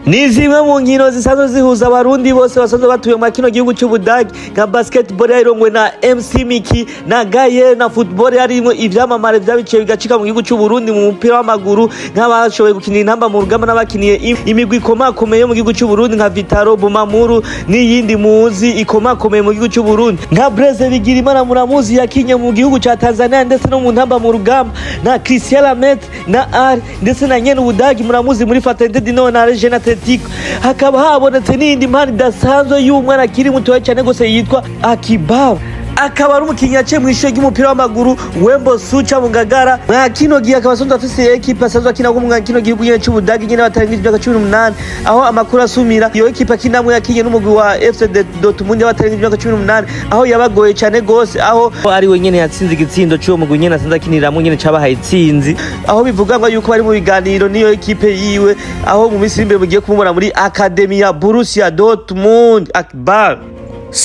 ni zimwe mu nkino zisanzwe zihuza abarundi bose basanzwe batuye mu kino gihugu cy'Ubudagi nka basketball yarongwe na MC Miki na Gaye na football yarimo ivyamamare vyabiciye bigacika mu gihugu cy'Uburundi mu mupira w'amaguru nk'abashoboye gukinira intamba mu rugamba n'abakiniye imigwi ikomakomeye mu gihugu cy'Uburundi nka Vitaro Bumamuru n'iyindi muzi ikomakomeye mu gihugu cy'Uburundi nka Blaise Bigirimana muramuzi yakinye mu gihugu ca Tanzania ndetse no mu ntamba mu rugamba na Christian Lamet na Ari ndetse na nyene Ubudagi muramuzi muri Fatente Dino na Region Atletico hakaba habonetse n'indi mpano idasanzwe y'umwana akiri mutoya cyane gose yitwa Akibaba akaba ari umukinnyi yaciye mu ishure ry'umupira w'amaguru Wembo Sucha mu Ngagara mwa kino gihe akaba asanzwe afise equipe asanzwe akina mu kino gihugu nyene c'Ubudagi nyene batarengeje imyaka 18 aho amakuru asumira iyo equipe akinamwe yakinye n'umugwi wa FC Dortmund batarengeje imyaka 18 aho yabagoye cyane gose aho ari we nyene yatsinze igitsindo cyo mugwi nyene asanzwe akiniramwe nyene cabahaye itsinzi aho bivuga ngo yuko bari mu biganiro niyo equipe yiwe aho mu minsi imbere mugiye kumubona muri Academy ya Borussia Dortmund Akbar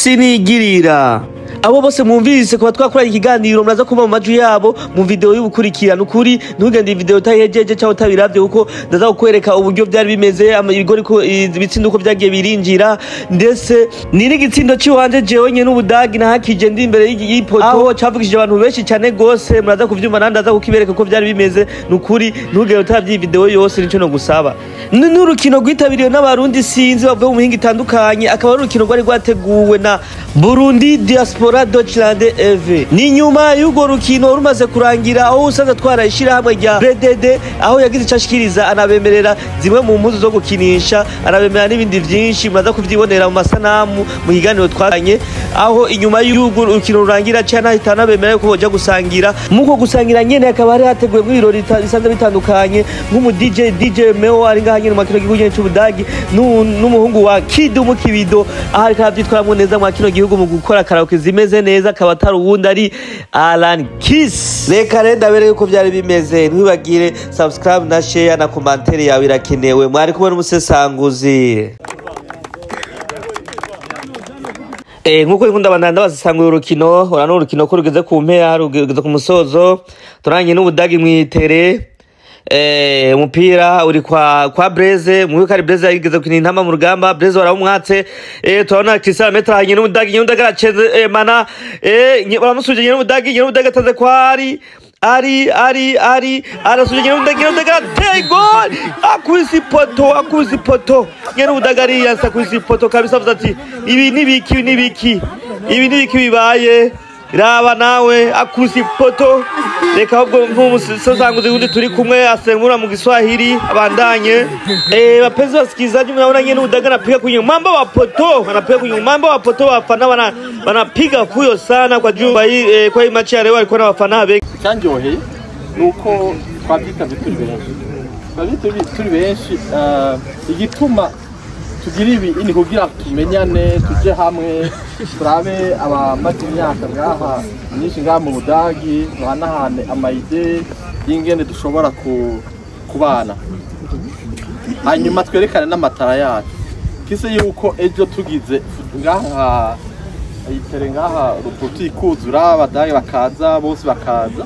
sinigirira abo bose mwumvise kuba twakoranye ikiganiro muraza kuba mu maju yabo mu video y'ubukurikirana ukuri ntugende video utayejeje cyangwa utabiravye kuko ndaza kukwereka uburyo byari bimeze ibigori ko ibitsindo uko byagiye birinjira ndetse ni n'igitsindo ciwanje jewe nyene n'Ubudagi na hakije ndi imbere y'ipoto aho cavugishije abantu benshi cyane gose muraza kuvyumva nandaza kukibereka uko byari bimeze nukuri ntugende utavye video yose nico no gusaba n'urukino rwitabiriwe n'abarundi sinzi bavuye mu mihinga itandukanye akaba ari urukino rwari rwateguwe na Burundi Diaspora Deutschland EV ni nyuma y'ugo rukino rumaze kurangira aho usanze twarayishira hamwe rya BDD aho yagize icashikiriza anabemerera zimwe mu mpuzu zo gukinisha anabemerera n'ibindi vyinshi muraza kuvyibonera mu masanamu mu higaniro twakanye aho inyuma y'ugo rukino rurangira cyane ahitana bemerera ko boja gusangira muko gusangira nyene akaba ari hateguwe mu birori bisanzwe bitandukanye nk'umu DJ Meo ari ngaha nyene mu kino gihugu c'Ubudagi n'umuhungu wa Kidu mu Kibido aho ari kavyitwaramwe neza mu kino gihugu mu gukora karaoke zimeze neza akaba atari uwundi ari Alan Kiss reka renda bere yuko byari bimeze ntwibagire subscribe na share na commentaire yawe irakenewe mwari kubona umusesanguzi nkuko nkunda bandanda bazisanguye urukino urano urukino ko rugeze ku mpera rugeze ku musozo turanye n'Ubudagi mwitere umupira uri kwa Blaise mu kari Blaise yigeze kuni intama mu rugamba Blaise waramwatse turabona Christian Lamet hanye n'Ubudagi araceze mana baramusuje n'Ubudagi ataze kwari ari arasuje n'Ubudagi ateye gol akuzi poto n'Ubudagi yansa akuzi poto kabisa ati ibi nibiki bibaye raba nawe akuzi poto reka ahubwo nk'umusesanguzi wundi turi kumwe asengura mu Kiswahili abandanye bapenzi basikizaji mnaona nyene Ubudagi anapiga kwenye mambo wa poto wafana wanapiga fuyo sana kwa juu kwa hii match ya leo alikuwa na wafana bengi cyanjohe nuko twabyitavye turi benshi igituma tugira ibi ni kugira tumenyane tuje hamwe turabe abamaze imyaka ngaha nyinshi ngaha mu Budagi duhanahane amayide y'ingene dushobora kubana hanyuma twerekane n'amatara yacu kise yuko ejo tugize ngaha itere ngaha ruputi kuzura abadage bakaza bose bakaza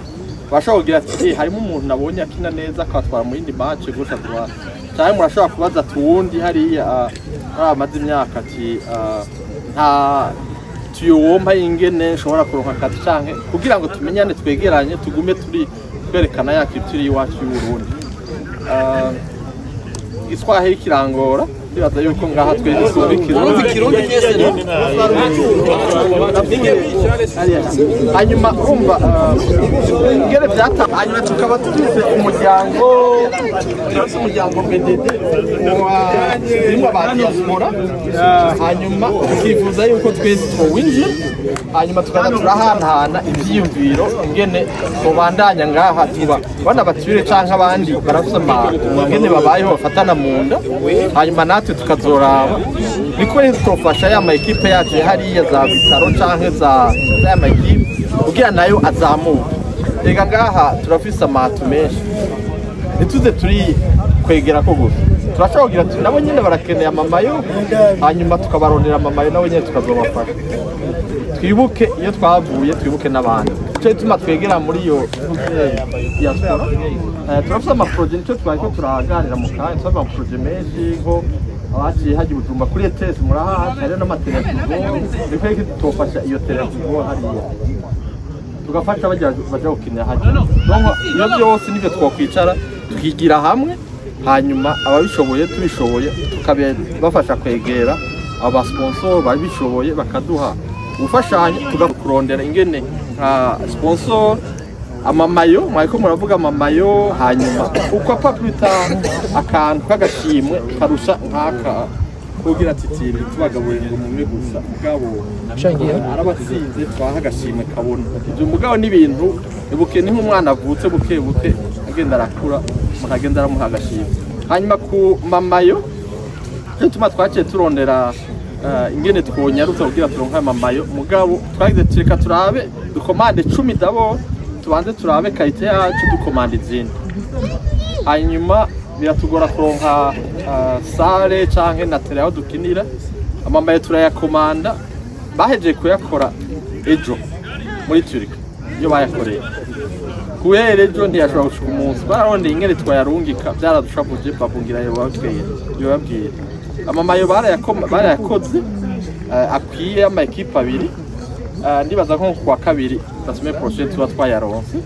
bashobora kugira ati harimo umuntu nabonye akina neza akatwara mu yindi match gusha tuwa cyane murashobora kubaza tuwundi hariya amaze imyaka ati nta tuyomba ingene nshobora kuronka kati canke kugira ngo tumenyane twegeranye tugume turi kwerekana yaki turi iwacu y'Uburundi Giswahili kirangora bibaza yuko ngaha twezubikira hanyuma urumva ingene byata hanyuma tukaba tugize umuryango BDD nimba badiaspora hanyuma tukifuza yuko twese twinjira hanyuma tukaza turahanahana ivyiyumviro ingene tubandanya ngaha tuba bana batsubire canke abandi barasoma ingene babayeho bafatana mu nda hanyuma natwe tukazoraba niko rero twofasha ya equipe yacu hariya za Vitaro canke za ya equipe kugira nayo azamuka rega ngaha turafise amatu menshi nituze turi kwegera ko gusa turashobora kugira nabo nyene barakeneye amamayo hanyuma tukabarondera amamayo nabo nyene tukazobafasha twibuke iyo twavuye twibuke n'abandi cyo tuma twegera muri iyo ya sport turafite amaproje nicyo twari turaganira mu kanya twaba amaproje menshi nko abaciye haji Bujumbura kuri ETS muraha hari n'amateleviziyo reka tufasha iyo televiziyo hariya tugafasha baje gukinira haji donc iyo byose nibyo twokwicara tukigira hamwe hanyuma ababishoboye tubishoboye tukabafasha kwegera aba sponsor babishoboye bakaduha ufashanya tugakurondera ingene sponsor amamayo mwariko muravuga amamayo hanyuma uko paputa akantu kagashimwe karusha nkaka kugira titiri tubagaburira ngo mumwe gusa mugabo arabatsinze twahagashimwe kabona ibyo mugabo n'ibintu ibuke ni nk'umwana avutse buke buke agenda arakura mukagenda aramuhagashimwe hanyuma ku mamayo tuma twaciye turondera ingene twonyarutse kugira turonka mamayo mugabo twagize tureka turabe dukomande 10 dabo tubanze turabe kalite yacu dukomande izindi hanyuma biratugora kuronka sale canke na tele aho dukinira amamayo turayakomanda baheje kuyakora ejo muri Turika iyo bayakoreye kuhere ejo ntiyashobora gushika umunsi bararondeye ingene twayarungika byaradushabuje babungira yo babwiye amamayo barayakoze akwiye ama equipe abiri ndibaza nko kwa kabiri basume projet tuba twayaronse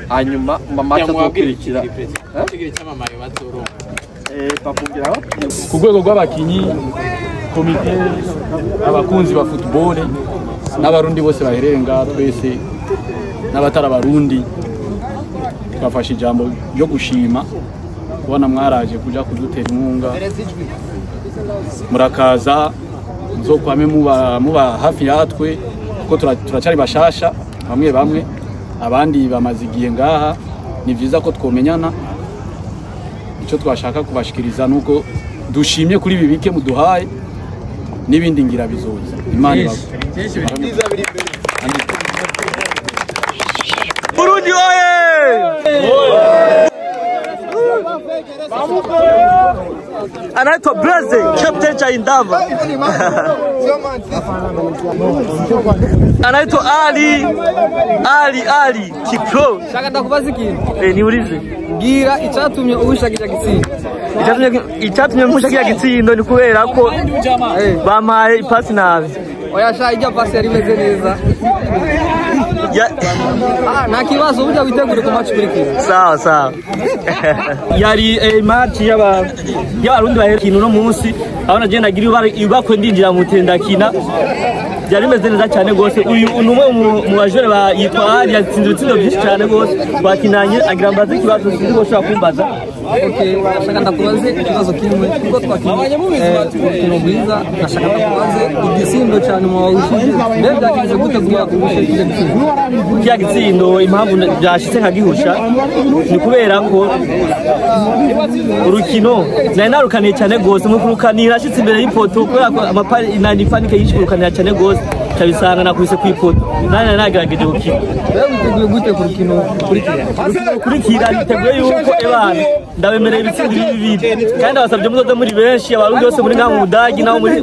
hanyuma mama cyazokurikira babungira ku rwego rw'abakinyi komite abakunzi ba football n'abarundi bose baherenga twese n'abatara barundi twafashe ijambo ryo gushima kubona mwaraje kuja kudutera inkunga murakaza muzokwame muba hafi yatwe kuko turacari bashasha bamwe abandi bamaze igihe ngaha ni vyiza ko twomenyana icyo twashaka kubashikiriza nuko dushimye kuri ibi bike muduhaye n'ibindi ngira bizoza imana Burundi oye! Anaitwa Blaze, captain cha Indava. Anaitwa Ali Kipro. Shaka ndakubaza ikintu. Niulize. Gira icyatumye ubushakira gitsindo. Icyatumye mushakira gitsindo ni kubera ko bamaye ipasi nabi. Oya sha ijya pasi yari meze neza. Na kibazo uja witegure ku match kurikira. Sawa. Yari match y'abarundi bahekina no munsi aho nagenda gira ibakwe ndinjira mu tendakina. Byari meze neza cyane gose uyu numwe mu bajore bayitwa yatsinze ibitsindo byinshi cyane gose bakinanye agira mbaze ikibazo kiri gushaka kumbaza. Okay, nashaka ndakubaze ikibazo kimwe kuko twakinye umukino mwiza nashaka ndakubaze igisindo cyane mu bawushije mbega kize gute kugira kubushe kiya gitsindo impamvu byashitse nkagihusha ni kubera ko urukino nari narukaniye cyane gose mu kurukanira ashitse imbere y'ipoto kubera ko amapari inani panike yishurukanira cyane gose cyabisanga nakubise ku ipoto nani nagerageje gukina mbega witeguye gute ku rukino kurikira niteguye yuko ebana ndabemereye ibitsindo bibiri kandi abasabye muzoza muri benshi abarundi bose muri nka mu Budagi naho muri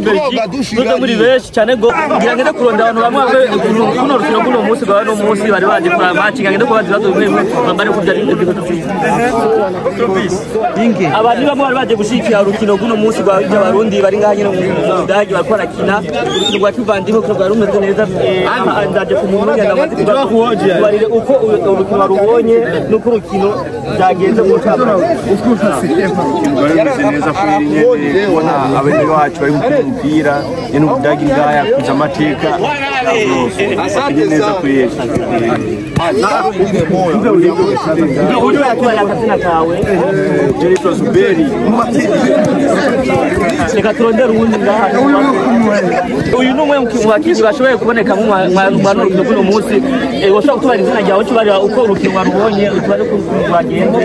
Belgique muzoza muri benshi cyane go ngira ngende kurondera abantu bamwe kuno rukino kuno munsi bwa no munsi bari baje kura match ngende ko bazibazo bimwe bambare ku byari ndiko dinge abandi bamwe bari baje gushikira rukino kuno munsi bwa abarundi bari ngaha nyine mu Budagi bakora kina urukino rwa kivandimwe ko rwa rumeze neza ndaje kumumenya ndamaze kubarire uko urukino rubonye nuko urukino byagenze yarameze neza kuri nyene kubona abene bacu bari gukina umupira nyene Ubudagi ngaya kuja amateka asante neza kuri uyu yatwara akatina kawe Jerito Zuberi reka turondera uwundi ngaha uyu numwe mu bakizi bashoboye kuboneka mu rukino kuno munsi washobora kutubara izina ryawe cyo bari uko urukino warubonye utubare ko rwagenda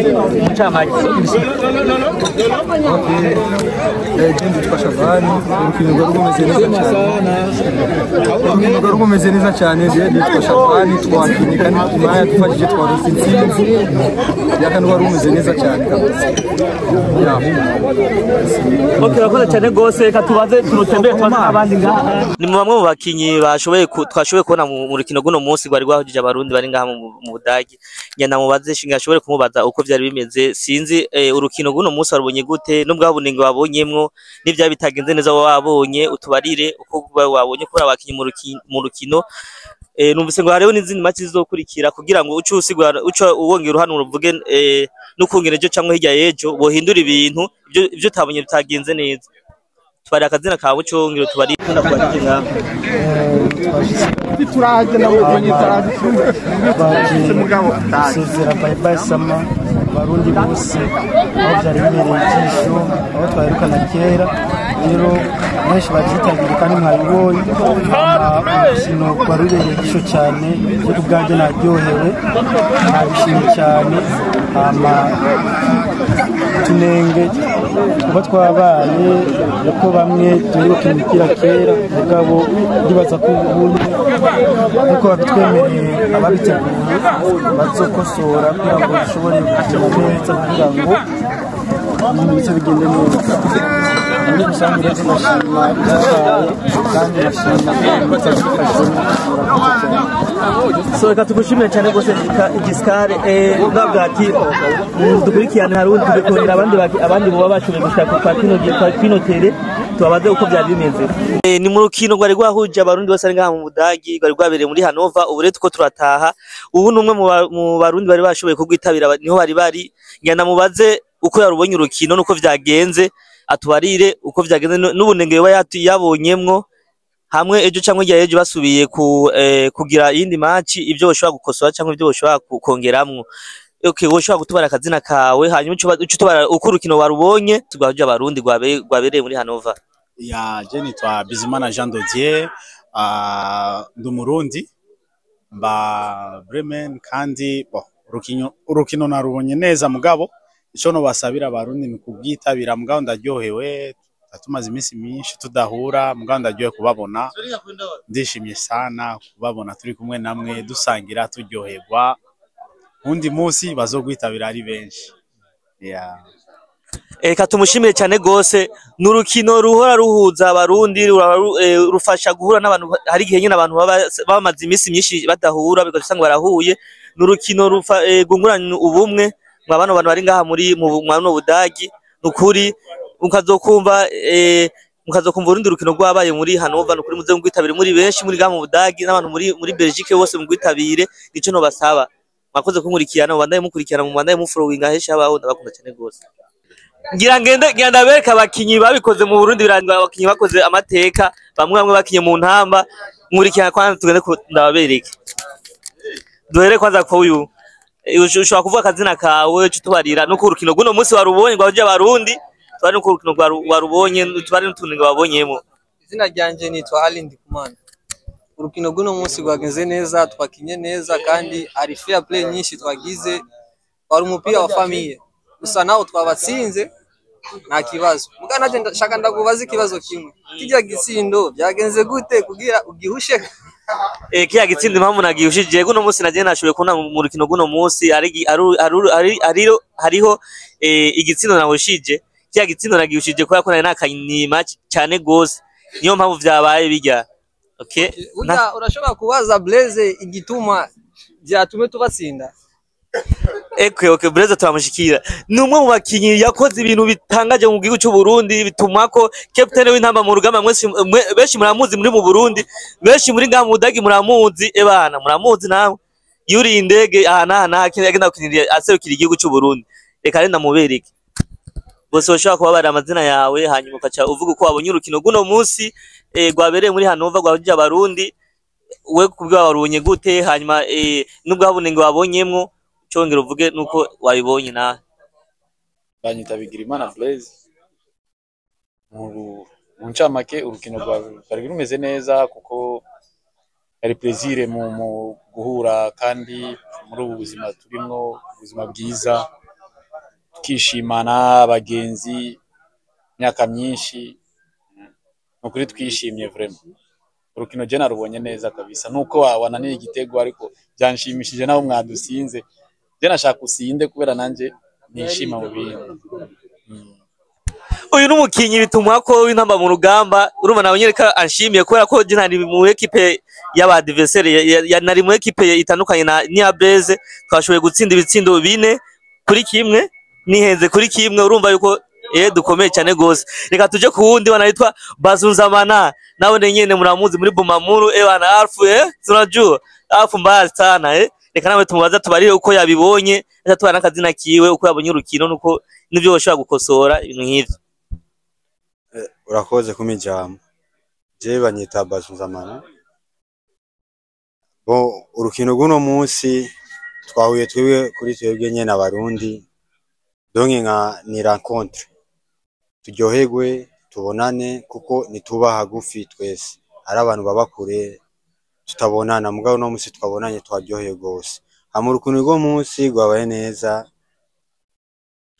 mu camake Jindi twashavani urukino rwari rumeze neza cyane rwari rumeze neza cyane zede twashakani twakinye kandi imaya dufashije twarose intsinzi yakandi rwari rumeze neza cyane Okay, urakoze cyane gose, reka tubaze turutembere tubaze abandi ngaha. Ni bamwe mu bakinyi twashoboye kubona mu rukino guno munsi gwari gwahujije abarundi bari ngaha mu Budagi. Nyana mubaze shinga ashobore kumubaza uko byari bimeze. Sinzi urukino guno munsi warubonye gute nubwo habunenge wabonyemwo n'ibya bitagenze neza wabonye, utubarire uko wabonye ko abakinyi mu rukino. Numvise ngo hariho n'izindi match zizokurikira kugira ngo ucu usigura uwongera uruhano uvuge n'ukungene ejo cyangwa hirya yejo bohindura ibintu ibyo utabonye bitagenze neza. Tubari akazina kawe cyongera tubari kunda kubarike ngaho. turagenda mu nyitaraje mugabo sezera bye bye sama barundi bose aho byari bibereye ijisho aho twaherukana kera rero benshi bazitabira kandi mwabibonye umukino warubereye ijisho cyane byo kubwanjye naryohewe nabishimye cyane tunenge kuba twabaye uko bamwe turibuka imipira kera mugabo ndibaza ko ubundi uko babitwemereye ababiteguye bazokosora kugira ngo bishobore gukina neza kugira ngo ibintu bigende neza muri rusange rero turashima kandi turashima So reka tugushimire cyane gose Giscard ngabwati dukurikirana harundi tubikondera abandi bo bashoboye gushaka kwa kinotere tubabaze uko byari bimeze. Ni mu rukino gwari gwahuje abarundi bose ari ngaha mu Budagi gwari gwabereye muri Hannover. Ubu rero tuko turataha, ubu numwe mu barundi bari bashoboye kugwitabira niho bari ngenda mubaze uko yarubonye urukino nuko vyagenze, atubarire uko vyagenze n'ubunenge yabonyemwo hamwe ejo cyangwa igihe ejo basubiye kugira yindi match ibyo boshobora gukosora cyangwa ibyo boshobora kongeramwo. Okay, woshobora gutubara akazina kawe hanyuma ucu tubara uko urukino warubonye tugahuje abarundi gwabereye muri Hannover. Ya Jenny twa Bizimana Jean Dodier ndumurundi ba Bremen kandi urukino narubonye neza mugabo ico no basabira abarundi ni kubwitabira mugabo ndaryohewe tumaze iminsi myinshi tudahura mugabo ndaryohewe kubabona ndishimye sana kubabona turi kumwe namwe dusangira turyoherwa undi munsi bazogwitabira ari benshi. Eka tumushimire cyane gose, n'urukino ruhora ruhuza abarundi rufasha guhura n'abantu hari gihe nyine abantu bamaze iminsi myinshi badahura bigasanga barahuye. N'urukino gungurana ubumwe mwabano bantu bari ngaha muri mu Budagi nukuri mukazokumva urundi rukino rwabaye muri Hannover nukuri muze ngwitabire muri benshi muri ngaha mu Budagi n'abantu muri Belgique bose mugwitabire nico no basaba. Mwakoze kunkurikirana bandaye mukurikirana mu bandaye muforowinga hesha abaho ndabakunda cyane gose. Ngenda bereka abakinyi babikoze mu Burundi birandwa abakinyi bakoze amateka bamwe bakinye mu ntamba nkurikirana kwanza tugende ndababereke. Duhere kwanza ko uyu ushobora kuvuga akazina kawe tubarira nuko urukino guno munsi warubonye gwahuje abarundi twari nuko urukino warubonye tubari n'utuninga babonyemo. Izina ryanje nitwa Ali Ndikumana. Urukino guno munsi gwagenze neza twakinye neza kandi ari fair play nyinshi twagize wari umupira wa famille gusa nawo twabatsinze nta kibazo mugana naje ndashaka ndakubaza ikibazo kimwe kijya gitsindo byagenze gute kugira ugihushe kiya gitsindo impamvu nagihushije guno munsi naje nashoboye kubona mu rukino guno munsi hariho igitsindo nahushije kiya gitsindo nagihushije kubera ko nari nakanyima cyane gose niyo mpamvu vyabaye bijya. Okay, urashobora kubaza Blaze igituma byatume tubatsinda. Okay, Blaze turamushikira. Numwe mu bakinyi yakoze ibintu bitangaje mu gihugu cy'u Burundi bituma ko captain w'intamba mu rugamba benshi muramuzi muri mu Burundi, benshi muri ngaha mu Budagi muramuzi ebana muramuzi nawe. Yuri indege ahana agenda gukinira aserukira igihugu cy'u Burundi. Reka renda mubereke. Bose bashaka kubabara amazina yawe hanyuma ukaca uvuga uko wabonye urukino guno munsi gwabereye muri Hannover gwahuje abarundi we kubwa warubonye gute hanyuma nubwo habunenge wabonyemwo cyongera uvuge nuko wabibonye na banyita Bigirimana Blaze mu ncamake urukino rwari rumeze neza kuko ari plaisir mu guhura kandi muri ubu buzima turimo ubuzima bwiza tukishimana abagenzi myaka myinshi nukuri twishimye vraiment urukino je narubonye neza kabisa nuko wananiye igitego ariko byanshimishije naho mwadusinze je nashaka usinde kubera nanje nishima mu bintu. Uyu n'umukinyi bituma ko w'intamba mu rugamba urumva nawe nyereka anshimiye kubera ko je ntari mu equipe y'abadversaire nari mu equipe itandukanye na Nia Blaze twashoboye gutsinda ibitsindo 4 kuri kimwe nihenze kuri kimwe urumva yuko dukomeye cyane gose. Reka tuje ku wundi wanitwa Bazunzamana nawe nyene muramuzi muri Bumamuru bana Alfu tunajua Alfu mbaya sana reka nawe tumubaza tubarire uko yabibonye atatuba n'akazina kiwe uko yabonye urukino nuko nivyo bashobora gukosora ibintu nk'ivyo. Urakoze kumijambo je banyita Bazunzamana bo urukino guno munsi twahuye twebwe kuri twebwe nyene abarundi donke nka ni rencontre turyoherwe tubonane kuko nituba hagufi twese ari abantu baba kure tutabonana mugabo no munsi twabonanye twaryoheye gose hamwe urukino rwo munsi rwabaye neza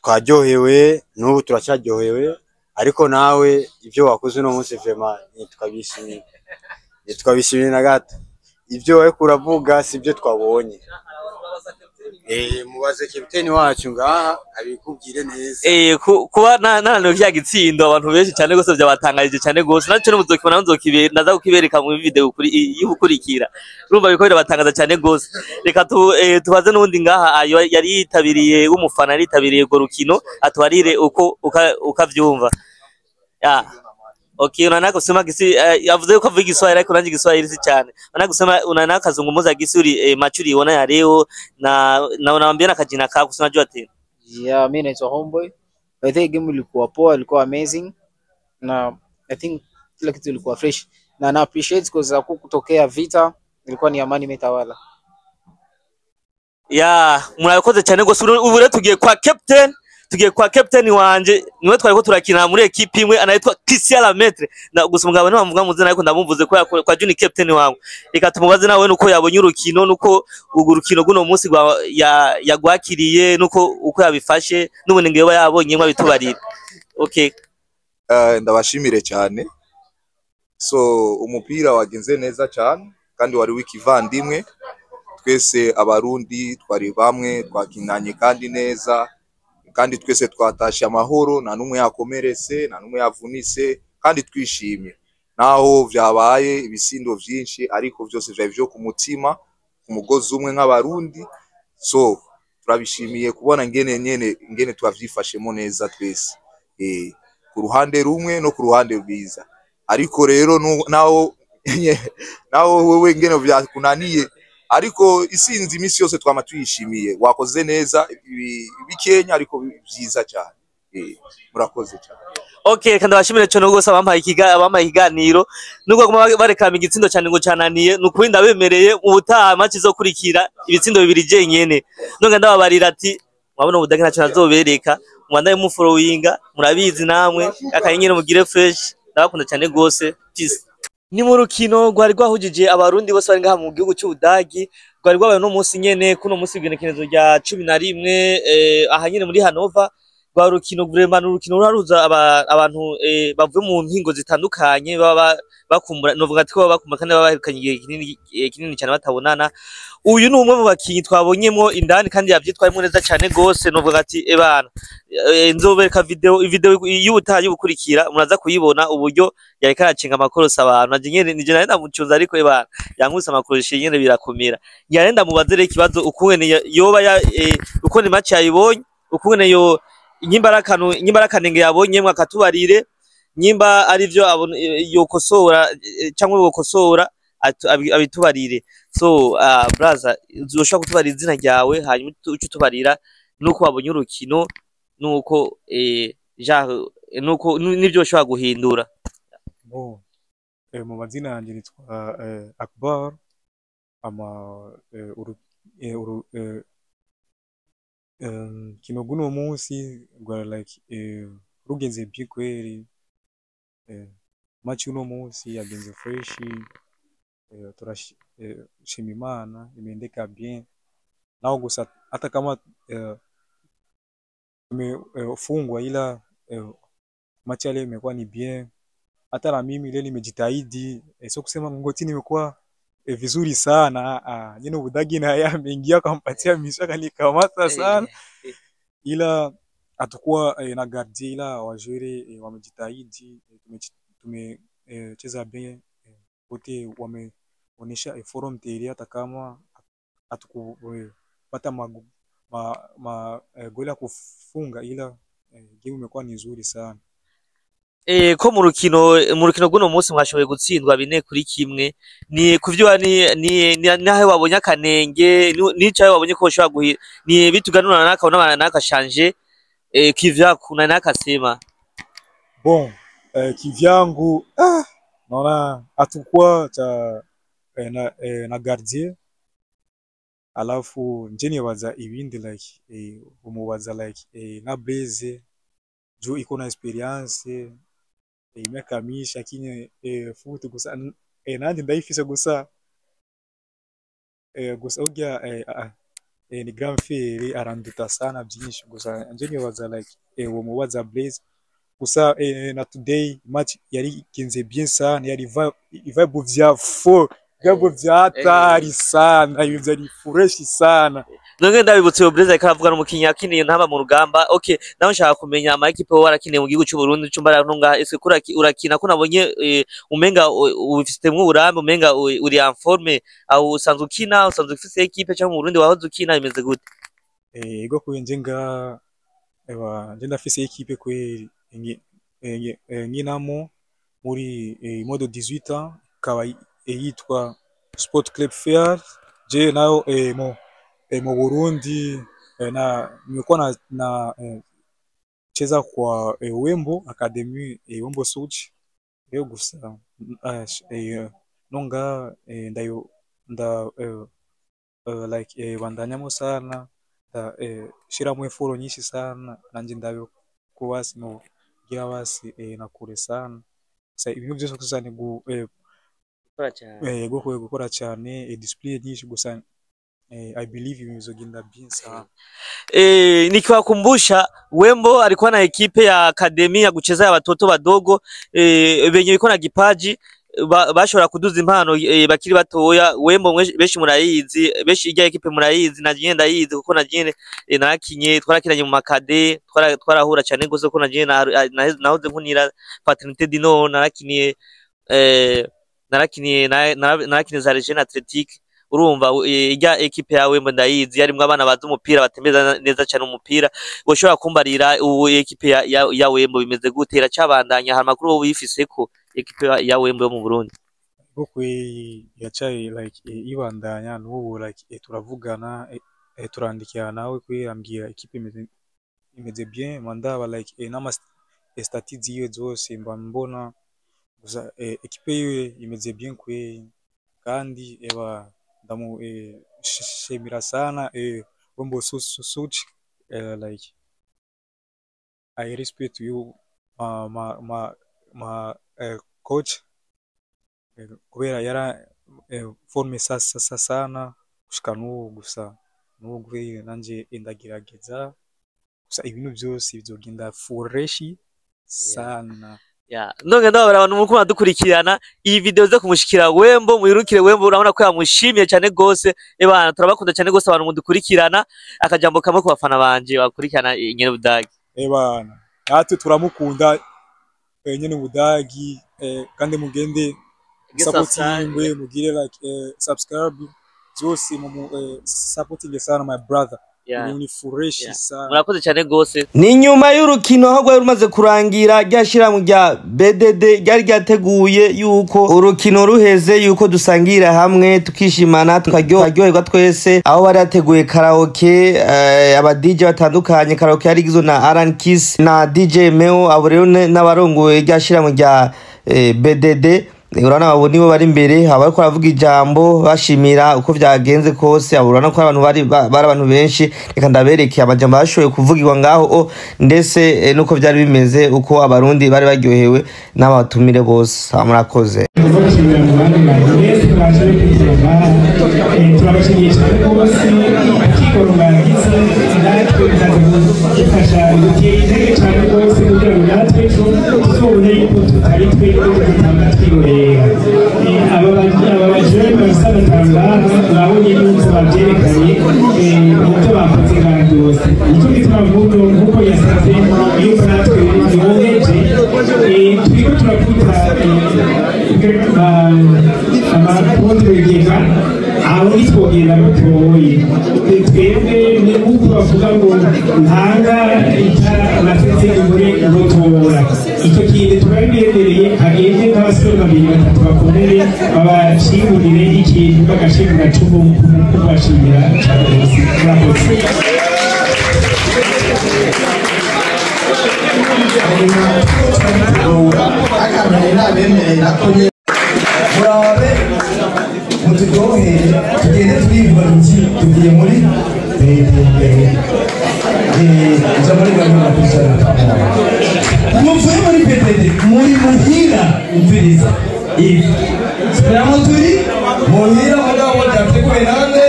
twaryohewe n'ubu turacyaryohewe ariko nawe ivyo wakoze no munsi vraiment twabishimiye na gato ivyo wawe kuravuga sivyo twabonye mubaze kapiteni wacu ngaha abikubwire neza kuba nanano kya gitsindo abantu benshi cyane gose byabatangaje cyane gose naco n'umuzokibona nzokibera naza kukibereka mu video kuri y'ukurikira urumva biko birabatangaza cyane gose. Reka tubaze n'undi ngaha yari yitabiriye w'umufana yari yitabiriye go rukino atwarire uko ukavyumva okay unanaka kusema kisi yavuze ko avuga Kiswahili ariko nanjye Kiswahili si cyane unanaka kusema unanaka zungumuza Kiswahili machuri iona ya leo na unaambia na kajina kako kusema jua tena. Yeah, mimi naitwa Homeboy. I think game ilikuwa poa, ilikuwa amazing na I think kila kitu ilikuwa fresh na appreciate because kutokea vita ilikuwa ni amani imetawala. Murakoze cyane gose ubu tugiye kwa captain wanje niwe twariko turakina muri equipe imwe anaitwa Christian Lametre na gusumugabo ntamuvuga muzi ariko ndamumvuze ko kwa Juni captain wangu. Reka tumubaze nawe nuko yabonye urukino nuko urukino guno munsi yagwakiriye nuko uko yabifashe n'ubone ngiyo yabonye mwa bitubarira. Okay, ndabashimire cyane. So umupira wagenze neza cyane kandi wari wikivandimwe twese abarundi twari bamwe twakinanye kandi neza kandi twese twatashe amahoro nta numwe yakomeretse nta numwe yavunise kandi twishimye naho vyabaye ibisindo vyinshi ariko vyose vyari vyo ku mutima ku mugozi umwe nk'abarundi. So turabishimiye kubona ngene twavyifashemo neza twese ku ruhande rumwe no ku ruhande rwiza ariko rero naho wewe ngene vyakunaniye ariko isinzi imisi yose twama tuyishimiye wakoze neza bikenya ariko byiza cyane murakoze cyane. Okay, kandi bashimire cyane gose abampaye ikiganiro nuko guma barekama igitsindo cyane ngo cananiye nukuri ndabemereye mu butaha match zo kurikira ibitsindo bibiri je nyene nonga ndababarira ati mwabona ubudage ntaco nazobereka mwandaye mu followinga murabizi namwe akayenyere mugire fresh ndabakunda cyane gose peace. Ni mu rukino rwari rwahujije abarundi bose bari ngaha mu gihugu cy'Ubudagi rwari rwabaye no munsi nyene kuno munsi bw'genekerezo rya 11 aha nyene muri Hannover rwa rukino vraiment urukino ruraruza abantu bavuye mu ntingo zitandukanye baba bakumbura novuga ati ko bakumbura kandi babaherukanye kinini cyane batabonana. Uyu ni umwe mu bakinyi twabonyemo indani kandi yavyitwayemo neza cyane gose novuga ati ebana nzobereka video y'ubutaha y'ubukurikira muraza kuyibona uburyo yareka aracenga amakorosa abantu aje nyene nije nari ndamucunza ariko ebana yankubise amakoroshi nyene birakomera nyane ndamubazere ikibazo ukungene yoba uko ni match yayibonye ukungene nyimbarakane yabonyemwe akatubarire nyimba ari byo yokosora cyangwa bokosora abitubarire. So brother uzoshaka kutubarira izina ryawe hanyuma ucutubarira nuko wabonye urukino nuko nuko nibyo ushobora guhindura. Mu mazina yanjye nitwa Akbar kino guno munsi gwa like rugenze byikweri match uno munsi yagenze fresh turashima Imana imeendeka bien nao gusa hata kama tumefungwa ila match ile imekuwa ni bien hata na mimi leo nimejitahidi, sio kusema ngoti nimekuwa vizuri sana. Nyine Budagi na yeye ameingia kampatia misaka nikamata sana, ila atakuwa na gardien, ila wajuri wamejitahidi, tumecheza bien, wote wameonyesha forum tele, hata kama atukupata goli ya kufunga, ila game imekuwa ni nzuri sana. Ko mu rukino guno munsi mwashoboye gutsindwa 4-1, ni kuvyo ni nahe wabonye akanenge, ni cyawe wabonye ko ushobora guhira, ni bituganura n'akabona n'akashanje kivyaku na nakasema. Bon, kivyangu naona atakuwa na gardien, alafu njeni waza ibindi like umuwaza like na Blaise juu iko na experience imeka misha kinye foot gusa nandi ndaifise gusa ujya ni grand frère aranduta sana byinshi gusa njeni waza like umuwaza Blaise gusa na today match yari kinze bien sana, yari vibe vya fo gabo vya hatari sana, ibyo ari fresh sana. None ndabibutse Blaise akavuga n'umukinyi yakiniye ntaba mu rugamba. Okay, naho nshaka kumenya ama equipe warakiniye mu gihugu cy'u Burundi cyumbara ntunga ese urakina ko nabonye umenga ubifitemo uburambe, umenga uri en forme, au usanzwe ukina, usanzwe ufite equipe cyangwa mu Burundi wahoze ukina imeze gute? Ego kuyenjenga nje ndafise equipe kweli nginamo muri mode 18 ans kaba yitwa Sport Club Fair. Je nayo mu Burundi nimekuwa na cheza kwa Wembo Academy, Wembo Suchi leo gusa nonga ndayo like bandanyamo sana, shira mu effort nyinshi sana, nanje ndayo kuwasi no gira basi na kure sana. Sasa ibintu byose kuzane gukora cyane display nyinshi gusa I believe imezogenda bien sana. Nikiwakumbusha Wembo alikuwa na ekipe ya akademi ya kucheza ya watoto wadogo benye biko na gipaji bashobora kuduza impano bakiri batoya. Wembo beshi murayizi, beshi ijya ekipe murayizi, nagiye ndayizi kuko nagiye nakinye, twarakinanye mu makade, twarahura cyane gose ko nagiye nahoze nkunira Paternité du Nord, narakiniye za Region Athletique. Urumva ijya ekipe ya Wembo ndayizi, yarimwe abana bazi umupira batemeza neza cyane umupira. Woshobora kumbarira ubu ekipe ya Wembo bimeze gutera cyabandanya, hari makuru wo bifise ko ekipe ya Wembo yo mu Burundi kuko yacaye like ibandanya n'ubu like turavugana, turandikira nawe kwirambira ekipe imeze bien, mandaba like nama statistics yiwe zose mbona gusa ekipe yiwe imeze bien kwe, kandi ndamu shemira sana Wembo Suchi, like I respect you ma coach, kubera yara forme sasa sana gushika n'ubu gusa n'ubwo nanje indagerageza gusa ibintu byose bizogenda fureshi sana. Ndonge ndabara abantu mukuru dukurikirana iyi video zo kumushikira Wembo, mwirukire Wembo, urabona ko yamushimiye cyane gose. Ebana turabakunda cyane gose abantu mudukurikirana, akajambo kamwe ku bafana banje bakurikirana nyene Budagi. Ebana natwe turamukunda nyene Budagi, kandi mugende supporting we mugire like subscribe zose mu supporting sana my brother. Ni fureshi sana. Murakoze cyane gose. Ni nyuma y'urukino aho rwari rumaze kurangira ryashira mu rya BDD ryari ryateguye yuko urukino ruheze yuko dusangira hamwe tukishimana tukaryoherwa twese, aho bari yateguye karaoke, aba DJ batandukanye. Karaoke yari igizwe na Alan Kiss na DJ Meo, abo rero n'abarongoye ryashira mu rya BDD. Urana abo nibo bari imbere, haba ko aravuga ijambo bashimira uko byagenze kose. Urana ko abantu bari abantu benshi, reka ndabereke amajambo bashoboye kuvugirwa ngaho ndetse nuko byari bimeze, uko abarundi bari baryohewe n'abatumire bose. Murakoze. Turabashimiye babona yuko tutari twebwe dutanga twirorera aba bajene babisaba tangaza babonye yuko babyerekanye uburyo bakoze kandi bose nicyo gituma nk'uko yasabye yuko natwe duhogeje turiko turakwita amakonti bigega aho nitwogenda batoye twebwe ni nk'uko bavuga ngo ntanga amatetse muri gutora icyo kintu turabibemereye hagende nk'abasore babiri batatu bakomeye babashingurire ikintu bagashingura cumu kubashimira murakoze murabe muturyohere tugende turivuga tuti tugiye muri ija muri gahunda kwicara muvuye muri PDD muri muhira umviriza ivi speramo turi muhira mugabo byateguwe nande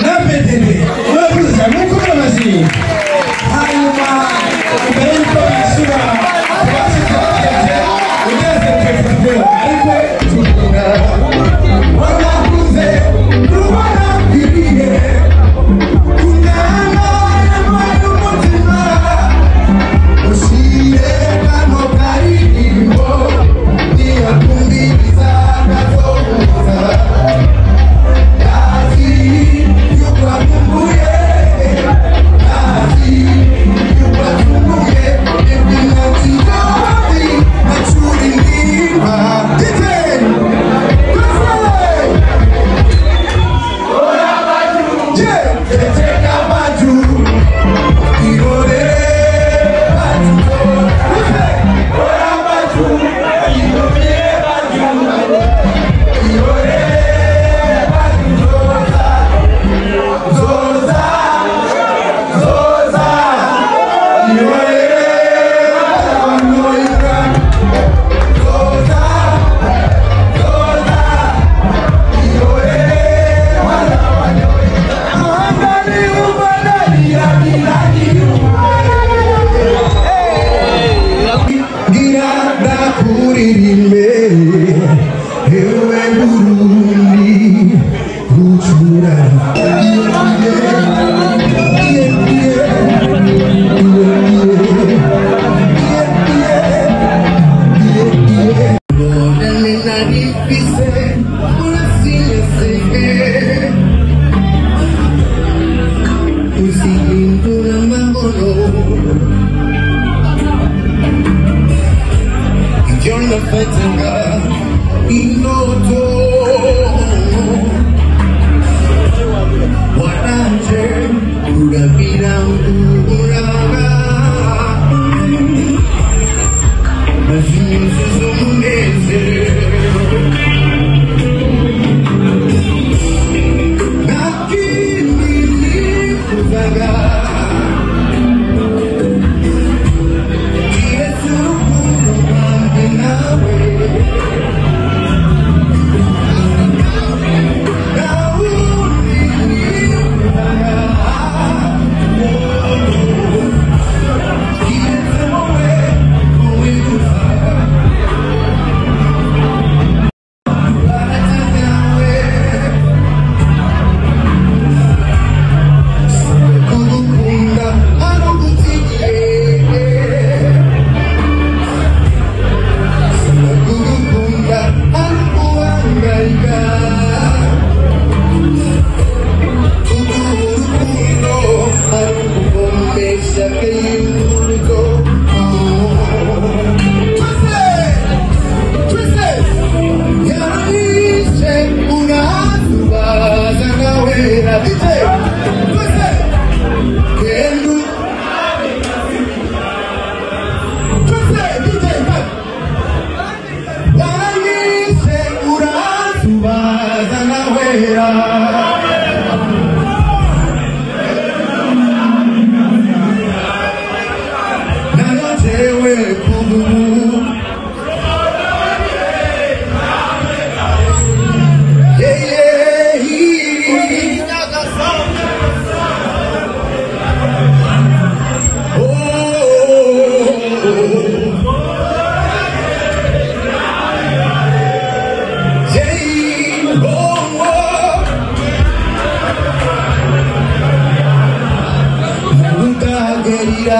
na PDD murakoze cyane muko muramaziye hanyuma mbere yuko bishyura twashyize ugeze kuri ariko wanakuze rubarabiriye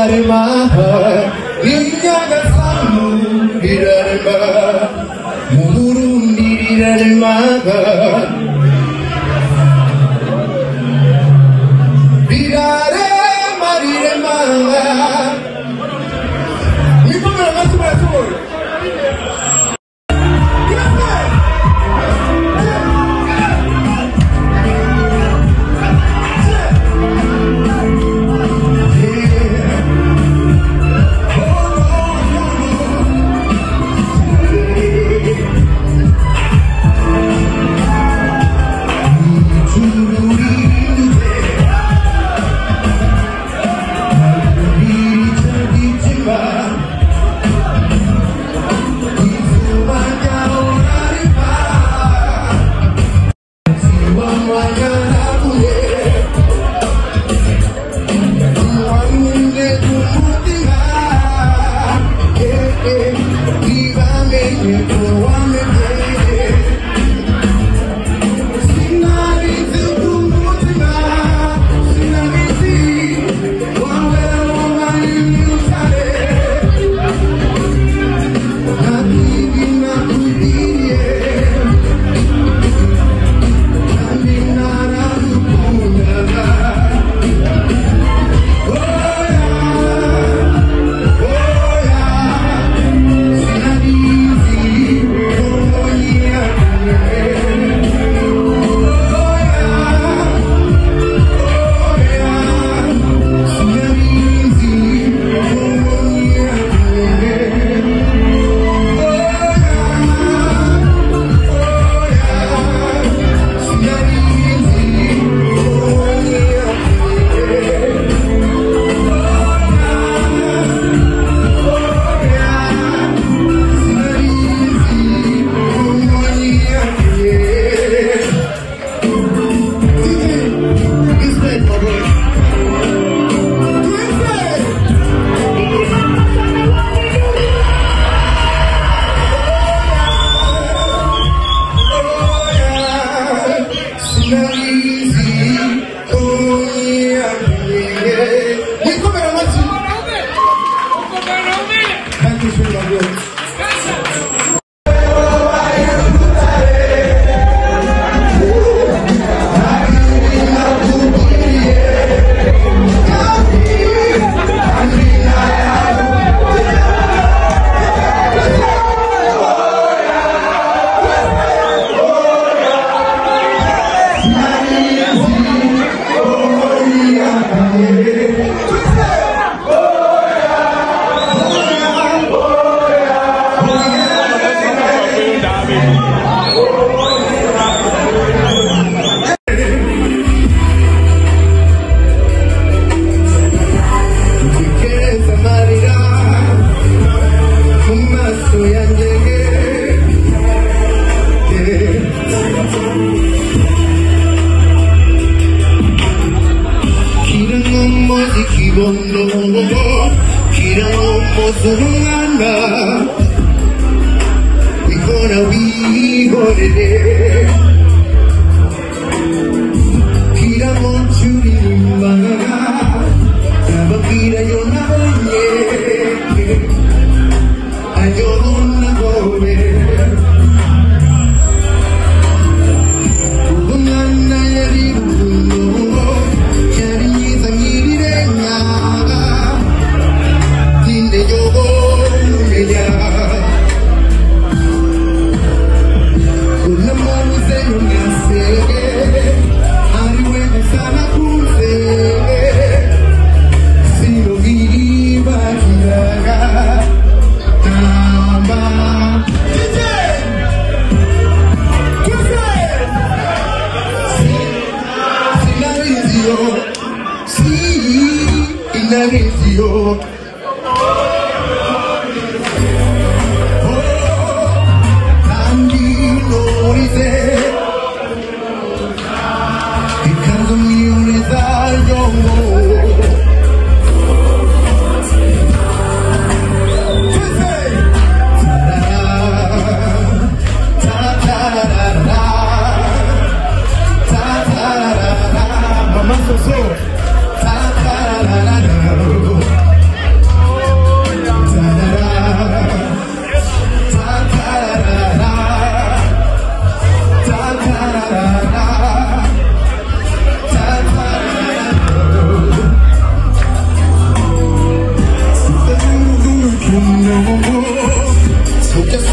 birarema n'inyagasanu birarema mu Burundi birarema birarema birema nikomera masubira subira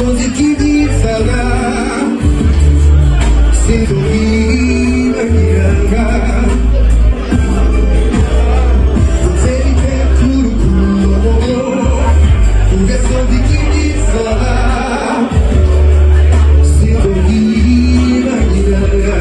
misozi kigisagara sinzobwira nyiranga utera iteka urukundo ku gasozi kigisagara sinzobwira nyiranga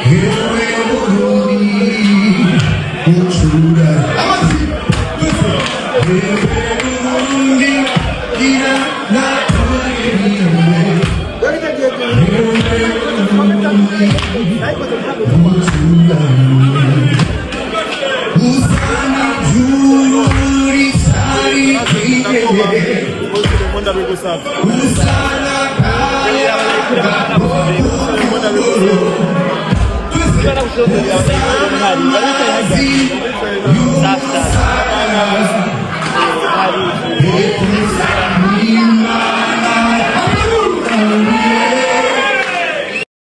Here we Usana